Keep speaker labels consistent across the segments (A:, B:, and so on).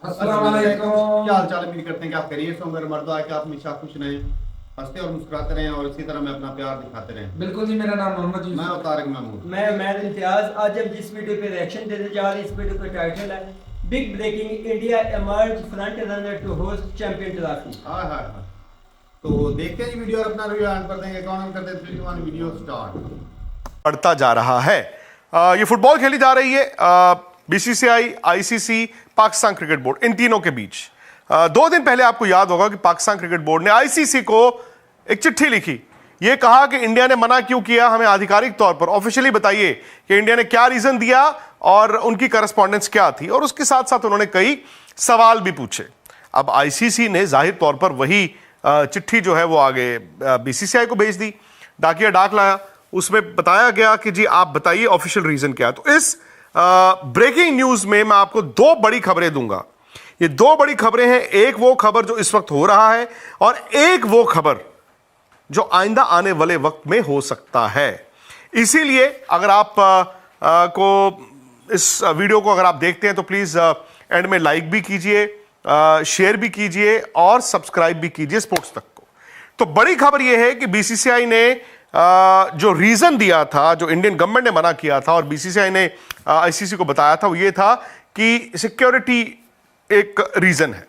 A: अस्सलाम वालेकुम।
B: क्या हाल चाल है? उम्मीद करते हैं कि आप खैरियत से होंगे। मर्द है कि आप हमेशा खुश रहें, हंसते और मुस्कुराते रहें और इसी तरह में अपना प्यार दिखाते रहें।
A: बिल्कुल जी, मेरा नाम मोहम्मद
B: मैं
A: यूसुफ।
B: और तारिक महमूद।
C: मैं इम्तियाज। आज हम जिस वीडियो पे रिएक्शन देने जा रहे हैं, इस वीडियो का टाइटल है big breaking, India emerge front runner to host champion trophy.
B: हाँ हाँ हाँ, तो देखते हैं जी वीडियो और अपना रिव्यू एंड कर देंगे। कौन करते हैं 3 2 1 वीडियो स्टार्ट।
D: बढ़ता जा रहा है। ये फुटबॉल खेली जा रही है BCCI, ICC, Pakistan cricket board, इन तीनों के बीच। 2 दिन पहले आपको याद होगा कि पाकिस्तान क्रिकेट बोर्ड ने आईसीसी को एक चिट्ठी लिखी। ये कहा कि इंडिया ने मना क्यों किया, हमें आधिकारिक तौर पर ऑफिशियली बताइए कि इंडिया ने क्या रीजन दिया और उनकी करस्पॉन्डेंस क्या थी, और उसके साथ साथ उन्होंने कई सवाल भी पूछे। अब आईसीसी ने जाहिर तौर पर वही चिट्ठी जो है वो आगे बीसीसीआई को भेज दी, डाकिया डाक लाया। उसमें बताया गया कि जी आप बताइए ऑफिशियल रीजन क्या है। तो इस ब्रेकिंग न्यूज में मैं आपको 2 बड़ी खबरें दूंगा। ये 2 बड़ी खबरें हैं, एक वो खबर जो इस वक्त हो रहा है और एक वो खबर जो आइंदा आने वाले वक्त में हो सकता है। इसीलिए अगर आप को इस वीडियो को अगर आप देखते हैं तो प्लीज एंड में लाइक भी कीजिए, शेयर भी कीजिए और सब्सक्राइब भी कीजिए स्पोर्ट्स तक को। तो बड़ी खबर यह है कि बीसीसीआई ने जो रीजन दिया था, जो इंडियन गवर्नमेंट ने मना किया था और बीसीसीआई ने आईसीसी को बताया था, वो ये था कि सिक्योरिटी एक रीजन है।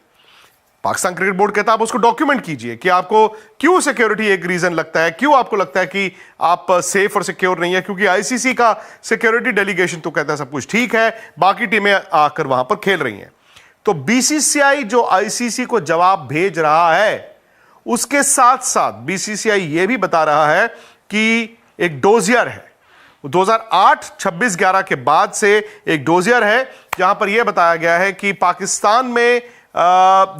D: पाकिस्तान क्रिकेट बोर्ड कहता है आप उसको डॉक्यूमेंट कीजिए कि आपको क्यों सिक्योरिटी एक रीजन लगता है, क्यों आपको लगता है कि आप सेफ और सिक्योर नहीं है। क्योंकि आईसीसी का सिक्योरिटी डेलीगेशन तो कहता है सब कुछ ठीक है, बाकी टीमें आकर वहां पर खेल रही हैं। तो बीसीसीआई जो आईसीसी को जवाब भेज रहा है, उसके साथ साथ बीसीसीआई यह भी बता रहा है कि एक डोजियर है। 2008 26/11 के बाद से एक डोजियर है जहां पर यह बताया गया है कि पाकिस्तान में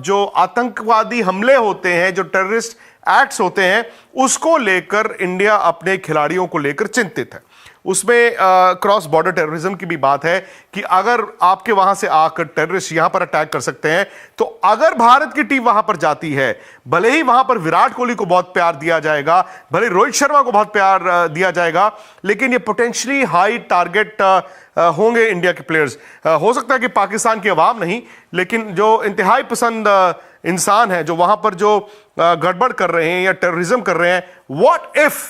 D: जो आतंकवादी हमले होते हैं, जो टेररिस्ट एक्ट्स होते हैं, उसको लेकर इंडिया अपने खिलाड़ियों को लेकर चिंतित है। उसमें क्रॉस बॉर्डर टेररिज्म की भी बात है कि अगर आपके वहां से आकर टेररिस्ट यहां पर अटैक कर सकते हैं, तो अगर भारत की टीम वहां पर जाती है, भले ही वहां पर विराट कोहली को बहुत प्यार दिया जाएगा, भले रोहित शर्मा को बहुत प्यार दिया जाएगा, लेकिन ये पोटेंशियली हाई टारगेट होंगे इंडिया के प्लेयर्स। हो सकता है कि पाकिस्तान की आवाम नहीं, लेकिन जो इंतहाई पसंद इंसान है जो वहां पर जो गड़बड़ कर रहे हैं या टेररिज्म कर रहे हैं, व्हाट इफ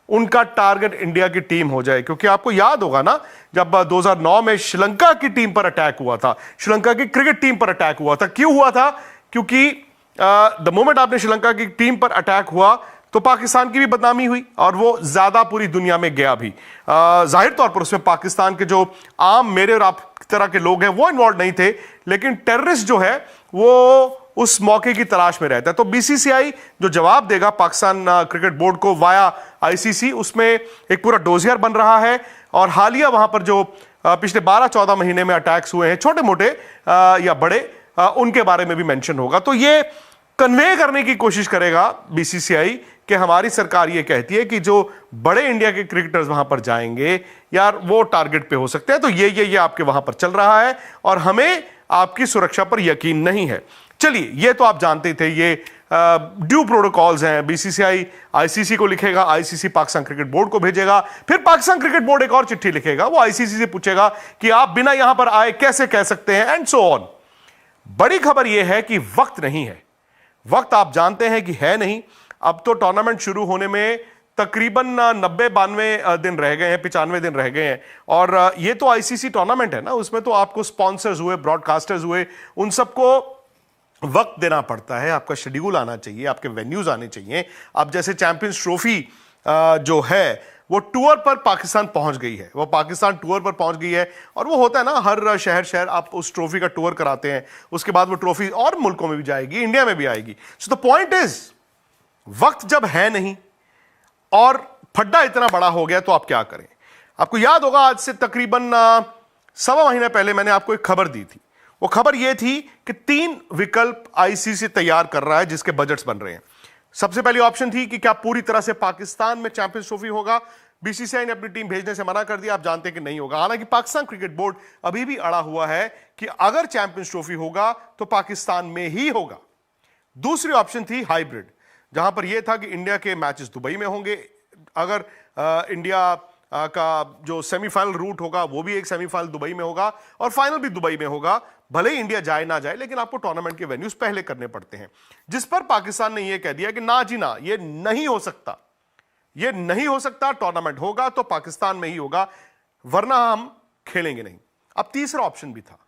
D: उनका टारगेट इंडिया की टीम हो जाए। क्योंकि आपको याद होगा ना, जब 2009 में श्रीलंका की टीम पर अटैक हुआ था, श्रीलंका की क्रिकेट टीम पर अटैक हुआ था। क्यों हुआ था? क्योंकि द मोमेंट आपने श्रीलंका की टीम पर अटैक हुआ तो पाकिस्तान की भी बदनामी हुई और वो ज्यादा पूरी दुनिया में गया भी। जाहिर तौर पर उसमें पाकिस्तान के जो आम मेरे और आप तरह के लोग हैं वो इन्वॉल्व नहीं थे, लेकिन टेररिस्ट जो है वो उस मौके की तलाश में रहता है। तो बीसीसीआई जो जवाब देगा पाकिस्तान क्रिकेट बोर्ड को वाया आईसीसी, उसमें एक पूरा डोजियर बन रहा है। और हालिया वहां पर जो पिछले 12-14 महीने में अटैक्स हुए हैं, छोटे मोटे या बड़े, उनके बारे में भी मेंशन होगा। तो ये कन्वे करने की कोशिश करेगा बीसीसीआई कि हमारी सरकार ये कहती है कि जो बड़े इंडिया के क्रिकेटर्स वहां पर जाएंगे यार, वो टारगेट पे हो सकते हैं। तो ये आपके वहां पर चल रहा है और हमें आपकी सुरक्षा पर यकीन नहीं है। चलिए, ये तो आप जानते थे, ये ड्यू प्रोटोकॉल्स हैं। बीसीसीआई आईसीसी को लिखेगा, आईसीसी पाकिस्तान क्रिकेट बोर्ड को भेजेगा, फिर पाकिस्तान क्रिकेट बोर्ड एक और चिट्ठी लिखेगा, वो आईसीसी से पूछेगा कि आप बिना यहां पर आए कैसे कह सकते हैं, एंड सो ऑन। बड़ी खबर यह है कि वक्त नहीं है। वक्त आप जानते हैं कि है नहीं। अब तो टूर्नामेंट शुरू होने में तकरीबन 90-92 दिन रह गए हैं, 95 दिन रह गए हैं। और ये तो आईसीसी टूर्नामेंट है ना, उसमें तो आपको स्पॉन्सर्स हुए, ब्रॉडकास्टर्स हुए, उन सबको वक्त देना पड़ता है। आपका शेड्यूल आना चाहिए, आपके वेन्यूज आने चाहिए। अब जैसे चैंपियंस ट्रॉफी जो है वो टूर पर पाकिस्तान पहुंच गई है, वो पाकिस्तान टूर पर पहुंच गई है। और वो होता है ना, हर शहर आप उस ट्रॉफी का टूर कराते हैं, उसके बाद वो ट्रॉफी और मुल्कों में भी जाएगी, इंडिया में भी आएगी। सो द पॉइंट इज, वक्त जब है नहीं और फड्डा इतना बड़ा हो गया तो आप क्या करें। आपको याद होगा, आज से तकरीबन 1.25 महीने पहले मैंने आपको एक खबर दी थी। वो खबर यह थी कि 3 विकल्प आईसीसी तैयार कर रहा है जिसके बजट्स बन रहे हैं। सबसे पहली ऑप्शन थी कि क्या पूरी तरह से पाकिस्तान में चैंपियंस ट्रॉफी होगा। बीसीसीआई ने अपनी टीम भेजने से मना कर दिया, आप जानते हैं कि नहीं होगा। हालांकि पाकिस्तान क्रिकेट बोर्ड अभी भी अड़ा हुआ है कि अगर चैंपियंस ट्रॉफी होगा तो पाकिस्तान में ही होगा। दूसरी ऑप्शन थी हाइब्रिड, जहां पर यह था कि इंडिया के मैचेस दुबई में होंगे। अगर इंडिया का जो सेमीफाइनल रूट होगा वो भी एक सेमीफाइनल दुबई में होगा और फाइनल भी दुबई में होगा। भले ही इंडिया जाए ना जाए, लेकिन आपको टूर्नामेंट के वेन्यूज पहले करने पड़ते हैं, जिस पर पाकिस्तान ने यह कह दिया कि ना जी ना, ये नहीं हो सकता, ये नहीं हो सकता। टूर्नामेंट होगा तो पाकिस्तान में ही होगा, वरना हम खेलेंगे नहीं। अब तीसरा ऑप्शन भी था।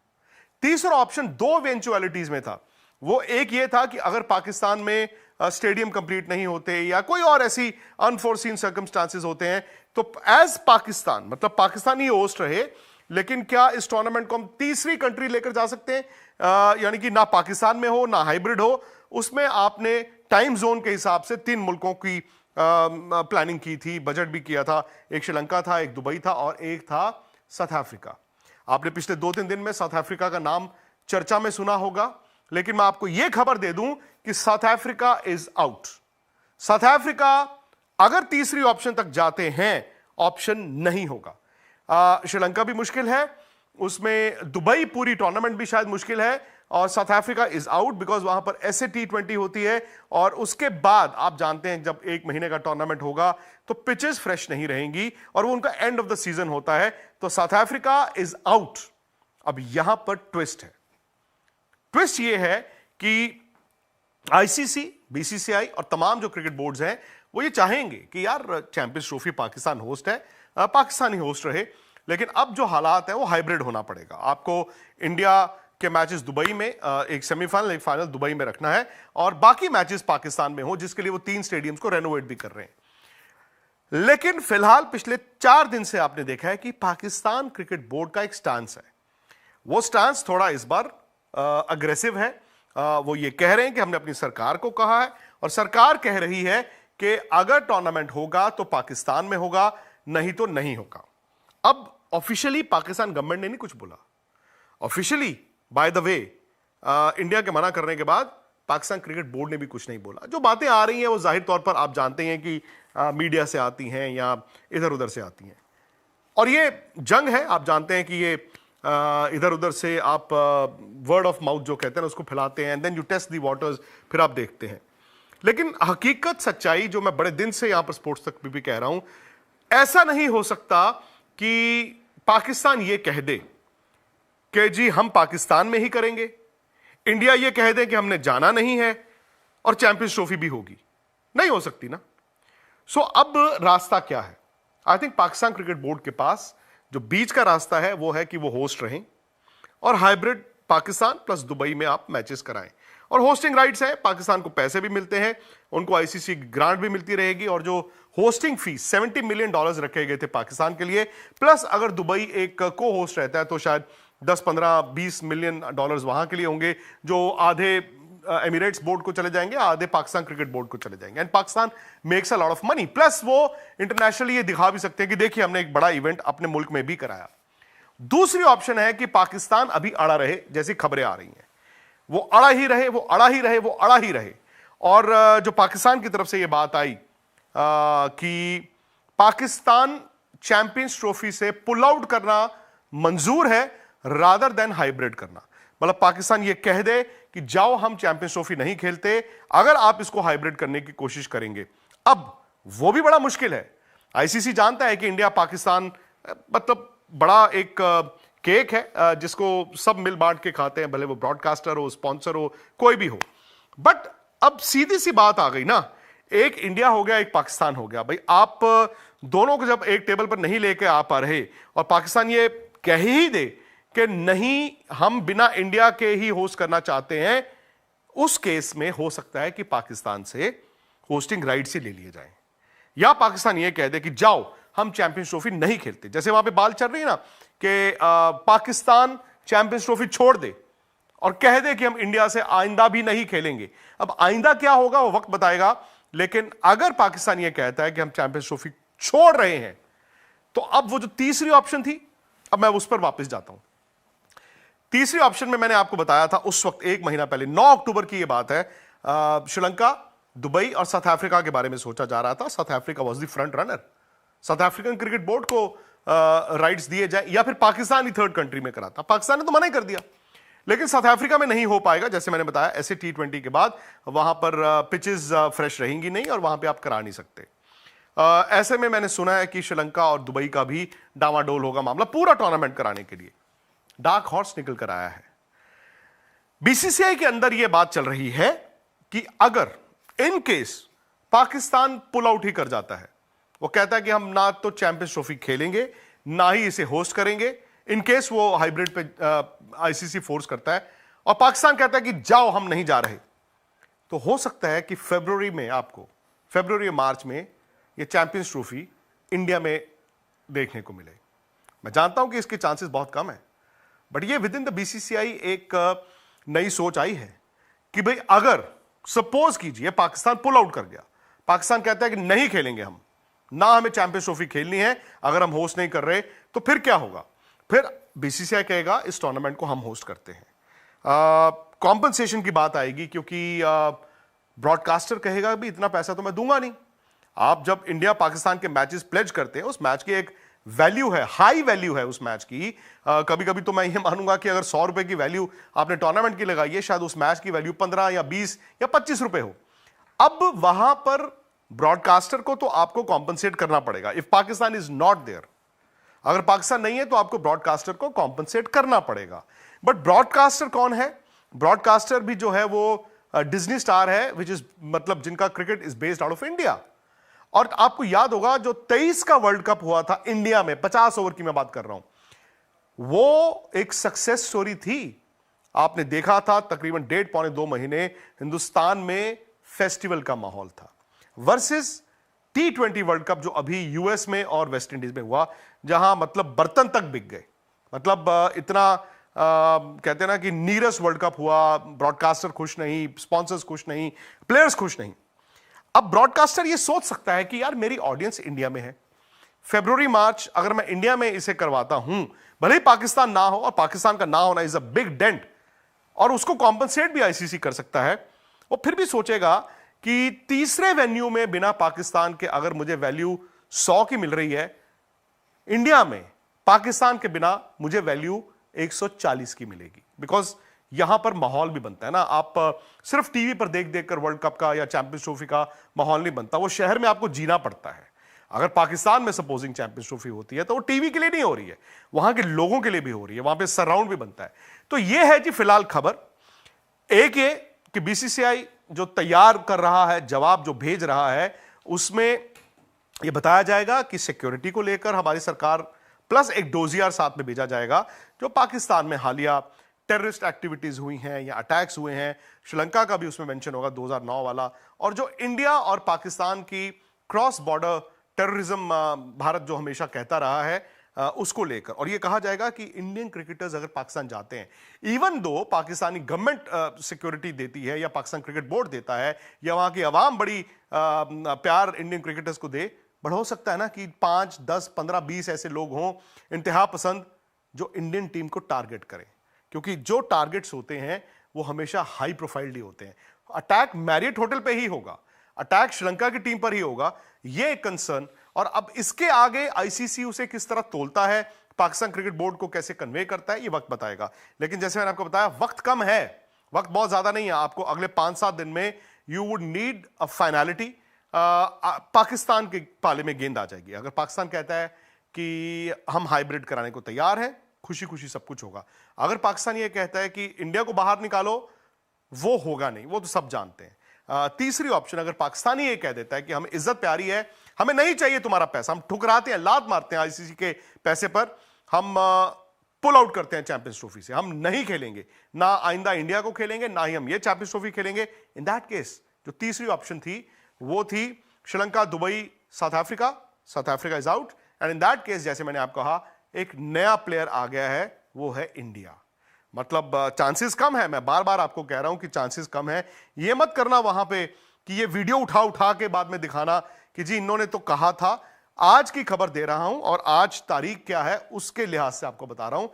D: तीसरा ऑप्शन दो इवेंचुअलिटीज में था। वो एक ये था कि अगर पाकिस्तान में स्टेडियम कंप्लीट नहीं होते या कोई और ऐसी अनफोर्सीन सर्कमस्टांसेस होते हैं, तो एज पाकिस्तान, मतलब पाकिस्तान ही होस्ट रहे, लेकिन क्या इस टूर्नामेंट को हम तीसरी कंट्री लेकर जा सकते हैं, यानी कि ना पाकिस्तान में हो ना हाइब्रिड हो। उसमें आपने टाइम जोन के हिसाब से 3 मुल्कों की प्लानिंग की थी, बजट भी किया था। एक श्रीलंका था, एक दुबई था और एक था साउथ अफ्रीका। आपने पिछले 2-3 दिन में साउथ अफ्रीका का नाम चर्चा में सुना होगा, लेकिन मैं आपको यह खबर दे दूं कि south Africa is out. South Africa अगर तीसरी ऑप्शन तक जाते हैं, ऑप्शन नहीं होगा। श्रीलंका भी मुश्किल है, उसमें दुबई पूरी टूर्नामेंट भी शायद मुश्किल है, और south Africa is out because वहां पर ऐसे T20 होती है, और उसके बाद आप जानते हैं जब 1 महीने का टूर्नामेंट होगा तो पिचेस फ्रेश नहीं रहेंगी और वो उनका एंड ऑफ द सीजन होता है। तो साउथ अफ्रीका इज आउट। अब यहां पर ट्विस्ट है। ट्विस्ट ये है कि ICC, BCCI और तमाम जो क्रिकेट बोर्ड्स हैं वो ये चाहेंगे कि यार चैंपियंस ट्रॉफी पाकिस्तान होस्ट है, पाकिस्तान ही होस्ट रहे, लेकिन अब जो हालात है वो हाइब्रिड होना पड़ेगा। आपको इंडिया के मैचेस दुबई में, एक सेमीफाइनल एक फाइनल दुबई में रखना है और बाकी मैचेस पाकिस्तान में हो, जिसके लिए वो 3 स्टेडियम्स को रेनोवेट भी कर रहे हैं। लेकिन फिलहाल पिछले 4 दिन से आपने देखा है कि पाकिस्तान क्रिकेट बोर्ड का एक स्टांस है। वो स्टांस थोड़ा इस बार अग्रेसिव है। वो ये कह रहे हैं कि हमने अपनी सरकार को कहा है और सरकार कह रही है कि अगर टूर्नामेंट होगा तो पाकिस्तान में होगा, नहीं तो नहीं होगा। अब ऑफिशियली पाकिस्तान गवर्नमेंट ने नहीं कुछ बोला। Officially by the way India के मना करने के बाद पाकिस्तान क्रिकेट बोर्ड ने भी कुछ नहीं बोला। जो बातें आ रही हैं वो जाहिर तौर पर आप जानते हैं कि मीडिया से आती हैं या इधर उधर से आती हैं, और ये जंग है। आप जानते हैं कि ये इधर उधर से आप वर्ड ऑफ माउथ जो कहते हैं उसको फैलाते हैं, and then you test the waters, फिर आप देखते हैं। लेकिन हकीकत सच्चाई जो मैं बड़े दिन से यहां पर स्पोर्ट्स तक भी कह रहा हूं, ऐसा नहीं हो सकता कि पाकिस्तान ये कह दे कि जी हम पाकिस्तान में ही करेंगे, इंडिया ये कह दे कि हमने जाना नहीं है और चैंपियंस ट्रॉफी भी होगी। नहीं हो सकती ना। सो अब रास्ता क्या है? I think Pakistan cricket board के पास जो बीच का रास्ता है वो है कि वो होस्ट रहें और हाइब्रिड पाकिस्तान प्लस दुबई में आप मैचेस कराएं, और होस्टिंग राइट्स है, पाकिस्तान को पैसे भी मिलते हैं, उनको ICC ग्रांट भी मिलती रहेगी, और जो होस्टिंग फीस $70 मिलियन रखे गए थे पाकिस्तान के लिए, प्लस अगर दुबई एक को होस्ट रहता है तो शायद 10, 15, 20 मिलियन डॉलर्स वहां के लिए होंगे, जो आधे एमिरेट्स बोर्ड को चले जाएंगे, आधे पाकिस्तान क्रिकेट बोर्ड को चले जाएंगे। And Pakistan makes a lot of money, plus वो इंटरनेशनली ये दिखा भी सकते हैं कि देखिए हमने एक बड़ा इवेंट अपने मुल्क में भी कराया। दूसरी ऑप्शन है कि पाकिस्तान अभी अड़ा रहे, जैसी खबरें आ रही हैं, वो अड़ा ही रहे, वो अड़ा ही रहे, वो अड़ा ही रहे। और जो पाकिस्तान की तरफ से ये बात आई कि पाकिस्तान चैंपियंस ट्रॉफी से पुल आउट करना मंजूर है रादर देन हाइब्रिड करना। मतलब पाकिस्तान ये कह दे कि जाओ हम चैंपियंस ट्रॉफी नहीं खेलते अगर आप इसको हाइब्रिड करने की कोशिश करेंगे। अब वो भी बड़ा मुश्किल है। ICC जानता है कि इंडिया पाकिस्तान मतलब बड़ा एक केक है जिसको सब मिल बांट के खाते हैं, भले वो ब्रॉडकास्टर हो, स्पॉन्सर हो, कोई भी हो। बट अब सीधी सी बात आ गई ना, एक इंडिया हो गया, एक पाकिस्तान हो गया। भाई आप दोनों को जब एक टेबल पर नहीं लेके आ पा रहे और पाकिस्तान ये कह ही दे कि नहीं हम बिना इंडिया के ही होस्ट करना चाहते हैं, उस केस में हो सकता है कि पाकिस्तान से होस्टिंग राइट्स ही ले लिए जाएं, या पाकिस्तान ये कह दे कि जाओ हम चैंपियंस ट्रॉफी नहीं खेलते। जैसे वहां पे बात चल रही है ना कि पाकिस्तान चैंपियंस ट्रॉफी छोड़ दे और कह दे कि हम इंडिया से आइंदा भी नहीं खेलेंगे। अब आइंदा क्या होगा वो वक्त बताएगा, लेकिन अगर पाकिस्तान ये कहता है कि हम चैंपियंस ट्रॉफी छोड़ रहे हैं, तो अब वो जो तीसरी ऑप्शन थी, अब मैं उस पर वापस जाता हूं। तीसरी ऑप्शन में मैंने आपको बताया था उस वक्त 1 महीना पहले, 9 अक्टूबर की यह बात है, श्रीलंका, दुबई और साउथ अफ्रीका के बारे में सोचा जा रहा था। South Africa was the front runner. South African cricket board को राइट्स दिए जाए या फिर पाकिस्तान ही थर्ड कंट्री में कराता। पाकिस्तान ने तो मना ही कर दिया, लेकिन साउथ अफ्रीका में नहीं हो पाएगा। जैसे मैंने बताया, ऐसे T20 के बाद वहां पर पिचेस फ्रेश रहेंगी नहीं और वहां पे आप करा नहीं सकते। ऐसे में मैंने सुना है कि श्रीलंका और दुबई का भी डामाडोल होगा मामला पूरा टूर्नामेंट कराने के लिए। डार्क हॉर्स निकल कर आया है। बीसीसीआई के अंदर यह बात चल रही है कि अगर in case Pakistan pull out ही कर जाता है, वो कहता है कि हम ना तो चैंपियंस ट्रॉफी खेलेंगे ना ही इसे होस्ट करेंगे, इन केस वो हाइब्रिड पे आईसीसी फोर्स करता है और पाकिस्तान कहता है कि जाओ हम नहीं जा रहे, तो हो सकता है कि फरवरी मार्च में ये चैंपियंस ट्रॉफी इंडिया में देखने को मिले। मैं जानता हूं कि इसके चांसेस बहुत कम है, बट ये विद इन द बीसीसीआई एक नई सोच आई है कि भाई अगर सपोज कीजिए पाकिस्तान पुल आउट कर गया, पाकिस्तान कहता है कि नहीं खेलेंगे हम, ना हमें चैंपियंस ट्रॉफी खेलनी है, अगर हम होस्ट नहीं कर रहे तो फिर क्या होगा? फिर बीसीसीआई कहेगा इस टूर्नामेंट को हम होस्ट करते हैं। कॉम्पनसेशन की बात आएगी क्योंकि ब्रॉडकास्टर कहेगा भी इतना पैसा तो मैं दूंगा नहीं। आप जब इंडिया पाकिस्तान के मैचेस प्लेज करते हैं, उस मैच की एक वैल्यू है, हाई वैल्यू है उस मैच की। कभी कभी तो मैं ये मानूंगा कि अगर 100 रुपए की वैल्यू आपने टूर्नामेंट की लगाई है, शायद उस मैच की वैल्यू 15 या 20 या 25 रुपए हो। अब वहां पर ब्रॉडकास्टर को तो आपको कॉम्पनसेट करना पड़ेगा if Pakistan is not there. अगर पाकिस्तान नहीं है तो आपको ब्रॉडकास्टर को कॉम्पनसेट करना पड़ेगा। बट ब्रॉडकास्टर कौन है? ब्रॉडकास्टर भी जो है वो डिज्नी स्टार है, विच इज मतलब जिनका cricket is based out of India. और आपको याद होगा जो 23 का वर्ल्ड कप हुआ था इंडिया में, 50 ओवर की मैं बात कर रहा हूं, वो एक सक्सेस स्टोरी थी। आपने देखा था तकरीबन 1.5-2 महीने हिंदुस्तान में फेस्टिवल का माहौल था, वर्सेस T20 वर्ल्ड कप जो अभी यूएस में और वेस्ट इंडीज में हुआ, जहां मतलब बर्तन तक बिक गए। मतलब इतना कहते हैं ना कि नीरस वर्ल्ड कप हुआ, ब्रॉडकास्टर खुश नहीं, स्पॉन्सर्स खुश नहीं, प्लेयर्स खुश नहीं। अब ब्रॉडकास्टर ये सोच सकता है कि यार मेरी ऑडियंस इंडिया में है, फरवरी मार्च अगर मैं इंडिया में इसे करवाता हूं, भले ही पाकिस्तान ना हो, और पाकिस्तान का ना होना इज अ बिग डेंट, और उसको कॉम्पनसेट भी आईसीसी कर सकता है। वो फिर भी सोचेगा कि तीसरे वेन्यू में बिना पाकिस्तान के अगर मुझे वैल्यू 100 की मिल रही है, इंडिया में पाकिस्तान के बिना मुझे वैल्यू 140 की मिलेगी। बिकॉज यहां पर माहौल भी बनता है ना, आप सिर्फ टीवी पर देख देख कर वर्ल्ड कप का या चैंपियंस ट्रॉफी का माहौल नहीं बनता, वो शहर में आपको जीना पड़ता है। अगर पाकिस्तान में सपोजिंग चैंपियंस ट्रॉफी होती है तो वो टीवी के लिए नहीं हो रही है, वहां के लोगों के लिए भी हो रही है, वहां पे सराउंड भी बनता है। तो ये है जी फिलहाल खबर। एक ये कि बीसीसीआई जो तैयार कर रहा है, जवाब जो भेज रहा है, उसमें यह बताया जाएगा कि सिक्योरिटी को लेकर हमारी सरकार प्लस एक डोजियर साथ में भेजा जाएगा, जो पाकिस्तान में हालिया टेररिस्ट एक्टिविटीज हुई हैं या अटैक्स हुए हैं, श्रीलंका का भी उसमें मेंशन होगा 2009 वाला, और जो इंडिया और पाकिस्तान की क्रॉस बॉर्डर टेररिज्म भारत जो हमेशा कहता रहा है, उसको लेकर। और यह कहा जाएगा कि इंडियन क्रिकेटर्स अगर पाकिस्तान जाते हैं, even though Pakistani government security देती है या पाकिस्तान क्रिकेट बोर्ड देता है या वहां की आवाम बड़ी प्यार इंडियन क्रिकेटर्स को दे, बट हो सकता है ना कि 5, 10, 15, 20 ऐसे लोग हों इंतहा पसंद जो इंडियन टीम को टारगेट करें, क्योंकि जो टारगेट्स होते हैं वो हमेशा हाई प्रोफाइल ही होते हैं। अटैक मैरियट होटल पे ही होगा, अटैक श्रीलंका की टीम पर ही होगा, ये एक कंसर्न। और अब इसके आगे आईसीसी उसे किस तरह तोलता है, पाकिस्तान क्रिकेट बोर्ड को कैसे कन्वे करता है, ये वक्त बताएगा। लेकिन जैसे मैंने आपको बताया, वक्त कम है, वक्त बहुत ज्यादा नहीं है। आपको अगले 5-7 दिन में you would need a finality. Pakistan के पाले में गेंद आ जाएगी। अगर पाकिस्तान कहता है कि हम हाइब्रिड कराने को तैयार हैं, खुशी खुशी सब कुछ होगा। अगर पाकिस्तान ये कहता है कि इंडिया को बाहर निकालो, वो होगा नहीं, वो तो सब जानते हैं। तीसरी ऑप्शन, अगर पाकिस्तानी ये कह देता है कि हमें इज्जत प्यारी है, हमें नहीं चाहिए तुम्हारा पैसा, हम ठुकराते हैं, लात मारते हैं आईसीसी के पैसे पर, हम पुल आउट करते हैं चैंपियंस ट्रॉफी से, हम नहीं खेलेंगे, ना आइंदा इंडिया को खेलेंगे, ना ही हम ये चैंपियंस ट्रॉफी खेलेंगे। इन दैट केस जो तीसरी ऑप्शन थी वो थी Sri Lanka, Dubai, south Africa is out. And in that case जैसे मैंने आपको कहा, एक नया प्लेयर आ गया है, वो है इंडिया। मतलब चांसेस कम है, मैं बार बार आपको कह रहा हूं कि चांसेस कम है। ये मत करना वहां पे कि ये वीडियो उठा के बाद में दिखाना कि जी इन्होंने तो कहा था। आज की खबर दे रहा हूं और आज तारीख क्या है उसके लिहाज से आपको बता रहा हूं।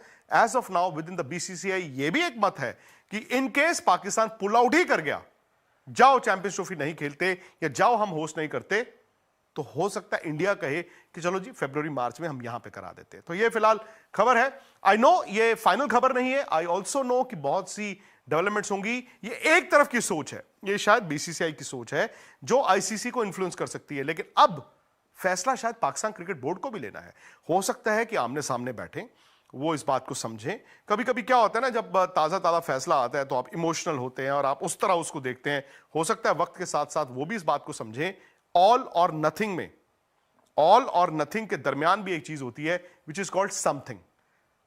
D: As of now within the BCCI ये भी एक मत है कि in case Pakistan pull out ही कर गया, जाओ चैंपियंस ट्रॉफी नहीं खेलते या जाओ हम होस्ट नहीं करते, तो हो सकता है इंडिया कहे कि चलो जी फरवरी मार्च में हम यहां पे करा देते हैं। तो ये फिलहाल खबर है। आई नो ये फाइनल खबर नहीं है, आई ऑल्सो नो कि बहुत सी डेवलपमेंट्स होंगी। ये एक तरफ की सोच है, ये शायद बीसीसीआई की सोच है जो आईसीसी को इन्फ्लुएंस कर सकती है। लेकिन अब फैसला शायद पाकिस्तान क्रिकेट बोर्ड को भी लेना है। हो सकता है कि आमने सामने बैठें, वो इस बात को समझें। कभी कभी क्या होता है ना, जब ताज़ा ताज़ा फैसला आता है तो आप इमोशनल होते हैं और आप उस तरह उसको देखते हैं। हो सकता है वक्त के साथ साथ वो भी इस बात को समझें, ऑल और नथिंग में, ऑल और नथिंग के दरमियान भी एक चीज होती है विच इज कॉल्ड समथिंग।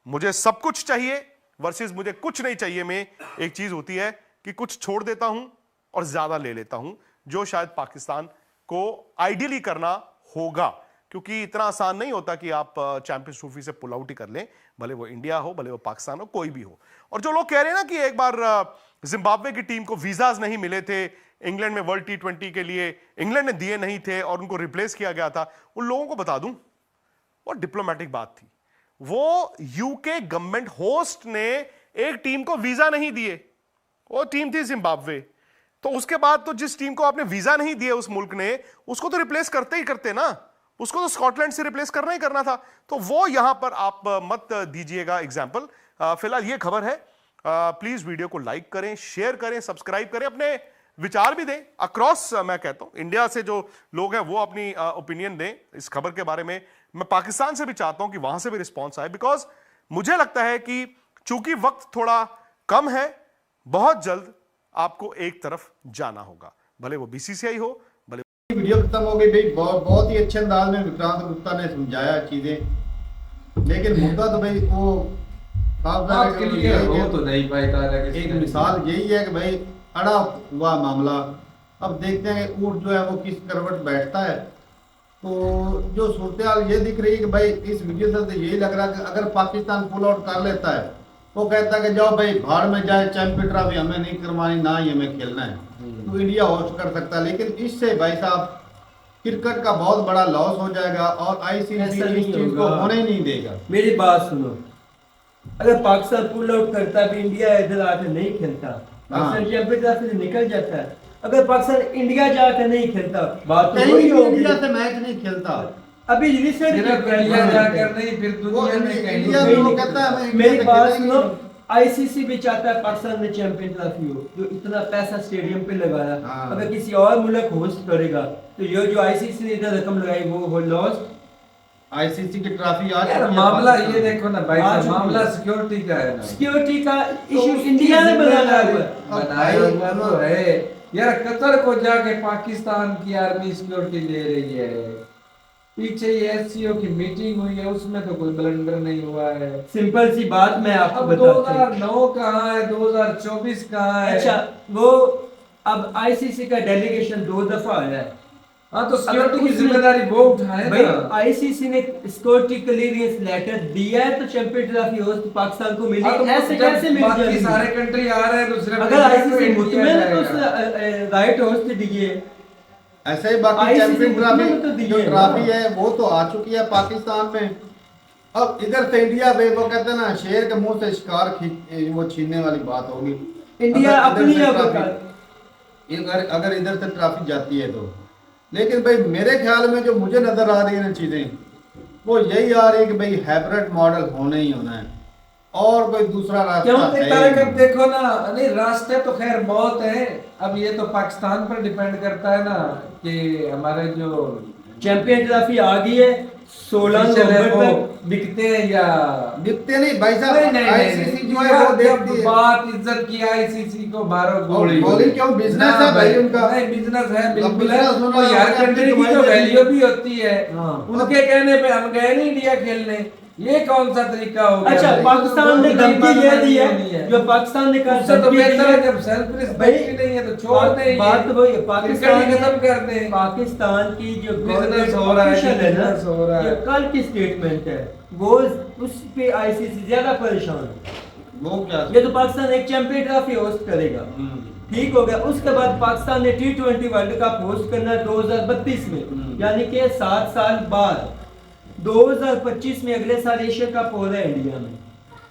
D: मुझे सब कुछ चाहिए वर्सेस मुझे कुछ नहीं चाहिए में एक चीज होती है कि कुछ छोड़ देता हूं और ज्यादा ले लेता हूं, जो शायद पाकिस्तान को आइडियली करना होगा, क्योंकि इतना आसान नहीं होता कि आप चैंपियंस ट्रॉफी से पुल आउट ही कर लें, भले वो इंडिया हो, भले वो पाकिस्तान हो, कोई भी हो। और जो लोग कह रहे हैं ना कि एक बार जिम्बाब्वे की टीम को वीजाज नहीं मिले थे इंग्लैंड में वर्ल्ड T20 के लिए, इंग्लैंड ने दिए नहीं थे और उनको रिप्लेस किया गया था, उन लोगों को बता दूं वो डिप्लोमेटिक बात थी। वो यूके गवर्नमेंट होस्ट ने एक टीम को वीजा नहीं दिए, वो टीम थी जिम्बाब्वे। तो उसके बाद तो जिस टीम को आपने वीजा नहीं दिए उस मुल्क ने, उसको तो रिप्लेस करते ही करते ना, उसको तो स्कॉटलैंड से रिप्लेस करना ही करना था। तो वो यहां पर आप मत दीजिएगा एग्जाम्पल। फिलहाल ये खबर है, प्लीज वीडियो को लाइक करें, शेयर करें, सब्सक्राइब करें, अपने विचार भी दें अक्रॉस। मैं कहता हूं इंडिया से जो लोग हैं वो अपनी ओपिनियन दें इस खबर के बारे में। मैं पाकिस्तान से भी चाहता हूं कि वहां से भी रिस्पॉन्स आए, बिकॉज मुझे लगता है कि चूंकि वक्त थोड़ा कम है, बहुत जल्द आपको एक तरफ जाना होगा, भले वो BCCI हो, भले।
B: वीडियो खत्म हो गई भाई, बहुत ही अच्छे अंदाज में विक्रांत गुप्ता ने समझाया चीजें, लेकिन मुद्दा तो भाई वो
A: आपके लिए हो तो नहीं पाएगा।
B: एक मिसाल यही है कि भाई अड़ा हुआ मामला, अब देखते हैं कि ऊँट जो है वो किस करवट बैठता है। तो जो सूरत ये दिख रही है कि भाई इस वीडियो से तो यही लग रहा है कि अगर पाकिस्तान पुल आउट कर लेता है, वो कहता है कि जाओ भाई भाड़ में जाए, चैंपियन ट्रॉफी हमें नहीं करवानी, ना ही हमें खेलना है, तो इंडिया होस्ट कर सकता है। लेकिन इससे भाई साहब क्रिकेट का बहुत बड़ा लॉस हो जाएगा और ICC इस चीज को होने ही नहीं देगा।
C: मेरी बात सुनो, अगर पाकिस्तान पुल आउट करता है, इंडिया इधर आकर नहीं खेलता, पाकिस्तान चैंपियन ट्रॉफी से निकल जाता है। अगर पाकिस्तान इंडिया जाकर नहीं खेलता, बात तो वही होगी,
B: इंडिया से मैच नहीं खेलता।
C: अभी रिसेंट
A: इंडिया जाकर नहीं, फिर दुनिया में कहीं
B: इंडिया में वो कहता है
C: मेरी बात सुनो, ICC भी चाहता है पाकिस्तान में चैंपियन ट्रॉफी हो, जो इतना पैसा स्टेडियम पे लगाया। अगर किसी और मुल्क होस्ट करेगा तो ये जो ICC ने इधर रकम लगाई वो हो लॉस्ट।
B: ICC की ट्रॉफी आज
A: यार मामला ये देखो ना भाई साहब, मामला सिक्योरिटी का है ना,
C: सिक्योरिटी का इशू इंडिया ने बनाया
A: हुआ है। यार कतर को जाके पाकिस्तान की आर्मी सिक्योरिटी ले रही है, पीछे ये SCO की मीटिंग हुई है, उसमें तो कोई ब्लंडर नहीं हुआ है।
C: सिंपल सी बात मैं आपको
A: अब
C: बताता हूं।
A: 2009 कहाँ है, 2024 कहाँ है?
C: अच्छा, वो अब ICC का डेलीगेशन 2 दफा आया है।
A: हाँ तो सिक्योरिटी की जिम्मेदारी वो उठाए
C: भाई,
A: ना।
C: ICC ने सिक्योरिटी क्लियरेंस लेटर दिया है तो चैंपियन ट्रॉफी होस्ट पाकिस्तान को मिली। ऐसे कैसे मिल
A: बाकी
C: जाएगी?
A: सारे कंट्री आ रहे हैं तो सिर्फ
C: अगर ICC मुतमिन है तो उसने राइट होस्ट दिए।
B: ऐसे ही बाकी
C: ICC
B: चैंपियन ट्रॉफी
C: तो दिए
B: जो
C: है
B: ट्रॉफी है वो तो आ चुकी है पाकिस्तान में। अब इधर से इंडिया में वो कहते हैं ना, शेर के मुंह से शिकार वो छीनने वाली बात होगी।
C: इंडिया अपनी
B: अगर इधर से ट्रॉफी जाती है तो, लेकिन भाई मेरे ख्याल में जो मुझे नजर आ रही है ना चीजें, वो यही आ रही है कि भाई हाइब्रिड मॉडल होना ही होना है और कोई दूसरा रास्ता है।
A: देखो ना, नहीं रास्ते तो खैर बहुत है। अब ये तो पाकिस्तान पर डिपेंड करता है ना कि हमारे जो
C: चैंपियन ट्रॉफी आ गई है 16 नवंबर तक
A: बिकते हैं या
B: बिकते नहीं भाई साहब।
A: नहीं,
B: ICC जो है वो देखती है।
A: बात इज्जत की ICC को मारो गोली
B: क्यों, बिजनेस है भाई उनका।
A: नहीं बिजनेस है बिल्कुल
B: बिजनेस
A: है।
B: होना
A: और यार
B: है,
A: कंट्री की तो वैल्यू भी होती है। उनके कहने पे हम गए नहीं इंडिया खेलने, ये कौन सा तरीका हो गया?
C: अच्छा, पाकिस्तान ने धमकी ये दी है, जो पाकिस्तान ने कहा
A: उससे तो बेहतर है जब सेल्फ रिस्पेक्ट ही नहीं है तो छोड़ दें।
C: बात तो वही
A: पाकिस्तान खत्म कर दें।
C: पाकिस्तान की जो
A: बिजनेस हो रहा है,
C: ये कल की स्टेटमेंट है, वो उस पे ICC ज्यादा परेशान है।
B: वो क्या,
C: ये तो पाकिस्तान एक चैंपियन ट्रॉफी होस्ट करेगा, ठीक हो गया। उसके बाद पाकिस्तान ने T20 वर्ल्ड कप होस्ट करना है 2032 में, यानी कि 7 साल बाद। 2025 में अगले साल एशिया कप हो रहा है इंडिया में,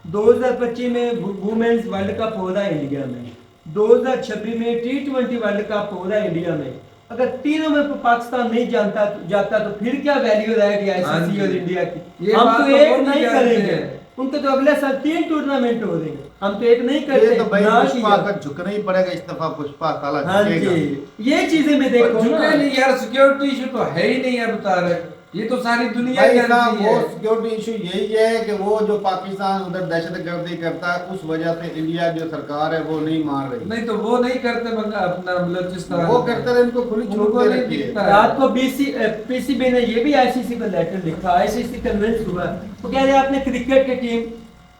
C: 2025 में वुमेन्स वर्ल्ड कप हो रहा है इंडिया में, 2026 में T20 वर्ल्ड कप हो रहा है इंडिया में। अगर तीनों में पाकिस्तान नहीं जाता तो फिर क्या वैल्यू रहेगी ICC और इंडिया की? हम तो एक नहीं करेंगे, उनके तो अगले साल 3 टूर्नामेंट हो रहे हैं, हम तो एक नहीं करते
B: ये तो भाई
C: ना
B: पुष्पा
C: किया।
B: का झुकना ही पड़ेगा इस दफा, पुष्पा साला
C: हाँ
B: झुकेगा।
C: जी, ये चीजें मैं देखो
A: झुके
C: ना।
A: नहीं यार, सिक्योरिटी इशू तो है ही नहीं अब तारक, ये तो सारी दुनिया
B: भाई
A: जानती
B: साहब वो
A: है।
B: सिक्योरिटी इशू यही है कि वो जो पाकिस्तान उधर दहशतगर्दी करता है, उस वजह से इंडिया जो सरकार है वो नहीं मान रही।
A: नहीं तो वो नहीं करते अपना बलोचिस्तान,
B: वो करते रहे, इनको खुली छूट
A: उनको
B: दे
A: नहीं
B: रखी है।
A: दिखता है।
C: रात को पीसीबी ने ये भी आईसीसी को लेटर लिखा, आईसीसी कन्विंस हुआ, वो कह रहे आपने क्रिकेट की टीम,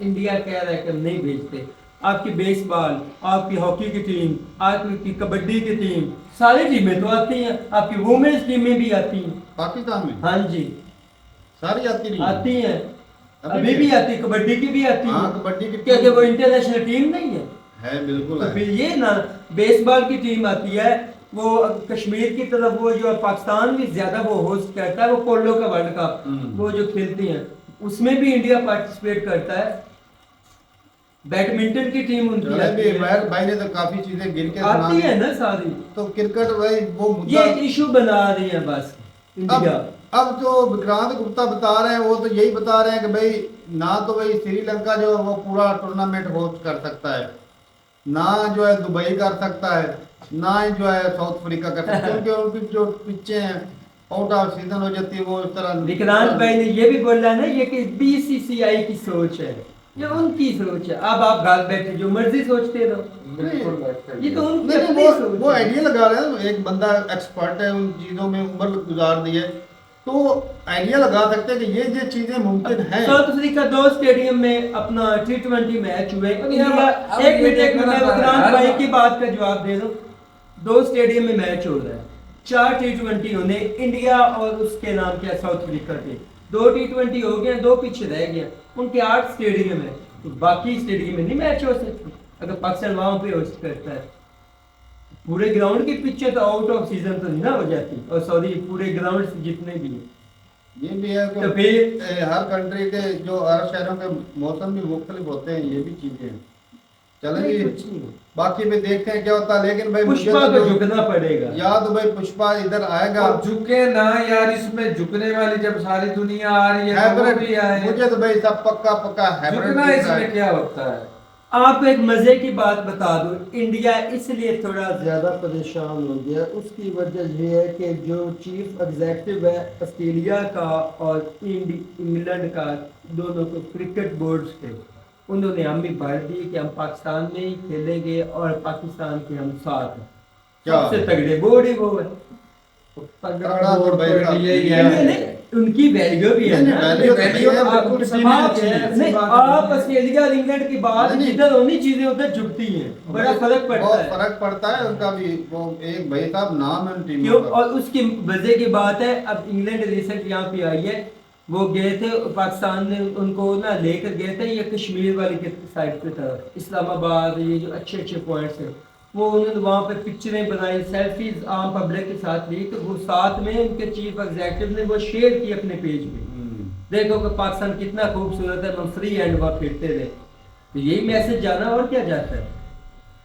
C: इंडिया कह रहा है कि हम नहीं भेजते, आपकी बेसबॉल, आपकी हॉकी की टीम, आपकी कबड्डी की टीम, सारी टीमें तो आती हैं, आपकी वुमेन्स टीमें भी आती हैं।
B: पाकिस्तान में
C: हाँ जी
B: सारी आती नहीं
C: आती हैं,
B: अभी
C: अभी भी आती, कबड्डी की भी आती
B: हाँ,
C: है,
B: कबड्डी की
C: क्योंकि वो इंटरनेशनल टीम नहीं है।
B: बिल्कुल
C: तो
B: है।
C: फिर ये ना बेसबॉल की टीम आती है, वो कश्मीर की तरफ, वो जो पाकिस्तान भी ज्यादा वो होस्ट करता है, वो पोलो का वर्ल्ड कप वो जो खेलती हैं, उसमें भी इंडिया पार्टिसिपेट करता है। बैडमिंटन की टीम उनकी
B: चले
C: आती
B: भी
C: है,
B: मैर भाई ने तो काफी चीजें गिन के सुना
C: आती
B: दी।
C: है ना सारी।
B: तो क्रिकेट भाई वो
C: ये
B: मुद्दा
C: एक इशू बना रही है बस इंडिया।
B: अब जो विक्रांत गुप्ता बता रहे हैं वो तो यही बता रहे हैं कि भाई ना तो भाई श्रीलंका जो है वो पूरा टूर्नामेंट होस्ट कर सकता है, ना जो है दुबई कर सकता है, ना ही जो है साउथ अफ्रीका कर सकता है, क्योंकि उनकी जो पिच्चे हैं आउट ऑफ सीजन हो जाती है वो इस तरह।
C: विक्रांत भाई ने ये भी बोला ना, ये कि बीसीसीआई की सोच है, ये उनकी सोच है। अब आप घर बैठे जो मर्जी सोचते रहो,
A: बिल्कुल बैठकर
C: ये तो उनकी
B: नहीं,
C: अपनी सोच
B: वो
C: है।
B: आइडिया लगा रहे हैं, एक बंदा एक्सपर्ट है उन चीजों में, उम्र गुजार दी है, तो आइडिया लगा सकते हैं कि ये चीजें मुमकिन हैं।
C: साउथ अफ्रीका 2 स्टेडियम में अपना T20 मैच हुए।
A: अब
C: इंडिया
A: अब
C: एक
A: ये
C: मिनट
A: देखना
C: मैं
A: था
C: विक्रांत
A: यार।
C: भाई की बात का जवाब दे दूं। 2 स्टेडियम में मैच हो रहा है, 4 T20 होने, इंडिया और उसके नाम क्या साउथ अफ्रीका के 2 T20 हो गए, 2 पीछे रह गए, उनके 8 स्टेडियम है, तो बाकी स्टेडियम में नहीं मैच हो सकते अगर पाकिस्तान वहां पे होस्ट करता है। पूरे ग्राउंड की पिच तो आउट ऑफ सीजन तो नहीं ना हो जाती, और सॉरी पूरे ग्राउंड जितने भी हैं।
B: ये भी है कि
C: तो फिर
B: हर कंट्री के जो हर शहरों के मौसम भी मुख्तलिफ होते हैं, ये भी चीजें हैं। चलेंगे
C: कुछ नहीं,
B: बाकी भी देखते हैं क्या होता है, लेकिन भाई मुझे
C: पुष्पा को
B: तो
C: झुकना पड़ेगा।
B: या तो भाई पुष्पा इधर आएगा,
A: अब झुके ना यार, इसमें झुकने वाली जब सारी दुनिया आ रही है तो वो
B: हाइब्रिड
A: भी आए।
B: मुझे तो भाई सब पक्का पक्का हाइब्रिड
A: झुकना
B: दिख रहा है।
A: इसमें क्या होता है?
C: आपको एक मजे की बात बता दूं, इंडिया इसलिए थोड़ा ज्यादा परेशान हो गया, उसकी वजह यह है कि जो चीफ एग्जीक्यूटिव है ऑस्ट्रेलिया का और इंग्लैंड का, दोनों को क्रिकेट बोर्ड थे, उन्होंने हम भी भर दी कि हम पाकिस्तान में ही खेलेंगे और पाकिस्तान के हम साथ हैं।
B: क्या?
C: सबसे तगड़े बोर्ड ही वो है।
B: तगड़ा तो भाई साहब
A: यही
C: नहीं,
A: है।
C: नहीं, उनकी वैल्यू भी है
B: नहीं,
C: ना।
B: वैल्यू
A: वैल्यू
B: है,
A: आप
B: बिल्कुल
A: सही
B: समाज
A: बात
B: है।
A: है।
C: नहीं, आप ऑस्ट्रेलिया और इंग्लैंड की बात
B: नहीं,
C: जिधर होनी चीजें उधर झुकती हैं, बड़ा फर्क पड़ता
B: बहुत
C: है।
B: फर्क पड़ता है उनका भी। वो एक भाई साहब नाम है उन टीमों
C: क्यों?
B: का।
C: और उसकी वजह की बात है, अब इंग्लैंड रिसेंट यहाँ पे आई है, वो गए थे पाकिस्तान ने उनको ना लेकर गए थे ये कश्मीर वाली के साइड पे तरफ, इस्लामाबाद, ये जो अच्छे अच्छे पॉइंट्स हैं, वो उन्होंने वहाँ पे पिक्चरें बनाई, सेल्फीज आम पब्लिक के साथ ली, तो वो साथ में उनके चीफ एग्जीक्यूटिव ने वो शेयर की अपने पेज पे। देखो कि पाकिस्तान कितना खूबसूरत है, हम फ्री हैंड वहाँ फिरते थे, तो यही मैसेज जाना और क्या जाता है।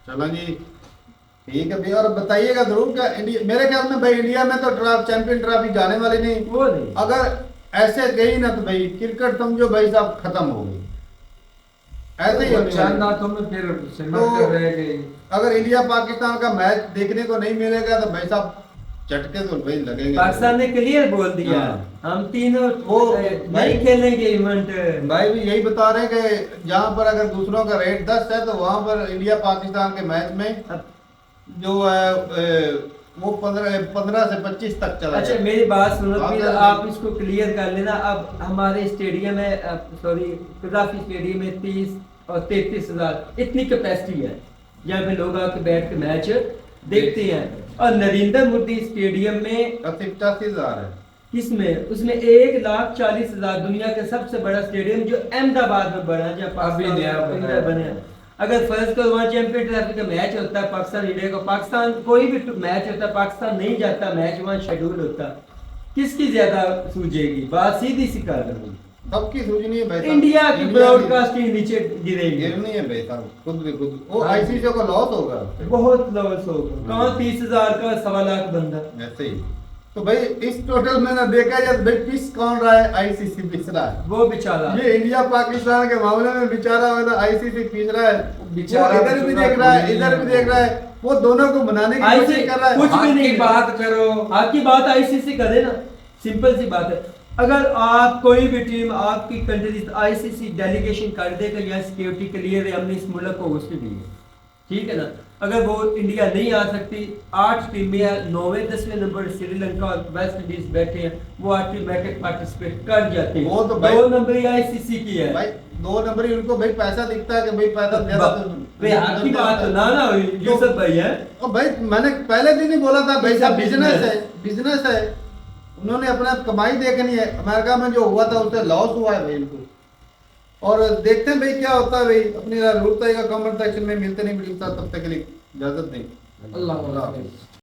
B: चलो जी ठीक है भैया, और बताइएगा जरूर क्या इंडिया, मेरे ख्याल में भाई इंडिया में तो चैंपियन ट्रॉफी जाने वाली नहीं।
C: वो नहीं,
B: अगर ऐसे गई ना तो भाई क्रिकेट समझो भाई साहब खत्म हो गई, ऐसे ही होने
A: चार
B: वाली।
A: नातों में फिर सिमट
B: तो-
A: कर रह गई।
B: अगर इंडिया पाकिस्तान का मैच देखने को नहीं मिलेगा तो भाई साहब झटके तो भाई लगेंगे।
C: पाकिस्तान ने क्लियर बोल दिया
B: हाँ।
C: हम तीनों
B: वो
C: नहीं खेलेंगे इवेंट।
B: भाई भी यही बता रहे हैं कि जहाँ पर अगर दूसरों का रेट 10 है तो वहाँ पर इंडिया पाकिस्तान के मैच में जो है वो 15 से 25 तक चला
C: अच्छा
B: जाए।
C: मेरी बात सुनो,
B: हाँ,
C: फिर
B: मैं-
C: आप इसको क्लियर कर लेना। अब हमारे स्टेडियम में, सॉरी कजाफी स्टेडियम में 30 और 33,000 इतनी कैपेसिटी है, जहाँ पे लोग आके बैठ के मैच देखते हैं। और नरेंद्र मोदी स्टेडियम में
B: 80-85,000 है।
C: किसमें, उसमें 1,40,000 दुनिया का सबसे बड़ा स्टेडियम जो अहमदाबाद में बना, जहाँ पाकिस्तान
A: नया बना
C: इंडिया
A: है।
C: बने हैं। अगर फर्ज करो वहाँ चैंपियन ट्रॉफी का मैच होता है पाकिस्तान इंडिया का, पाकिस्तान कोई भी मैच होता है, पाकिस्तान नहीं जाता, मैच वहाँ शेड्यूल होता, किसकी ज्यादा सूझेगी? बात सीधी सी कर रहा हूँ,
B: सबकी सूझनी है भाई साहब।
C: इंडिया की
B: की
C: ब्रॉडकास्टिंग नीचे गिरेगी,
B: गिरनी है भाई साहब, खुद भी खुद वो
C: हाँ।
B: आईसीसी को लॉस होगा
C: बहुत लॉस होगा। कहाँ 30,000 का 1.25 लाख बंदा।
B: ऐसे ही। तो भाई इस टोटल में ना देखा जाए तो भाई पिस कौन रहा है, आईसीसी पिस रहा है।
C: वो बेचारा
B: ये इंडिया पाकिस्तान के मामले में बेचारा वाला आईसीसी पिस रहा है,
A: बेचारा
B: वो इधर भी देख रहा है, इधर भी देख रहा है, वो दोनों को बनाने की
C: ICC
B: कोशिश कर रहा है।
C: कुछ भी
A: हक
C: नहीं
A: की बात करो।
C: आपकी बात आईसीसी करे ना, सिंपल सी बात है। अगर आप कोई भी टीम आपकी कंट्री आईसीसी डेलीगेशन कर देगा या सिक्योरिटी के लिए हमने इस मुल्क को घोषित दी है, ठीक है ना। अगर वो इंडिया नहीं आ सकती, 8 टीमें 9वें 10वें नंबर श्रीलंका और वेस्ट इंडीज बैठे हैं, वो ऑटोमेटिक पार्टिसिपेट कर जाते हैं।
B: वो तो भाई-
C: 2 नंबर आईसीसी की है
B: भाई 2 नंबर ही उनको भाई पैसा दिखता है कि भाई पैसा ज्यादा
C: भाई आपकी बात ना हुई यूसुफ भाई है।
B: और भाई मैंने पहले दिन ही बोला था भाई साहब बिजनेस है, उन्होंने अपना कमाई देखनी है। अमेरिका में जो हुआ था उससे लॉस हुआ है भाई इनको, और देखते हैं भाई क्या होता है भाई। अपनी जरूरत है कमेंट सेक्शन में, मिलते नहीं मिलता, तब तक के लिए इजाजत दें।
A: अल्लाह हाफ़िज़।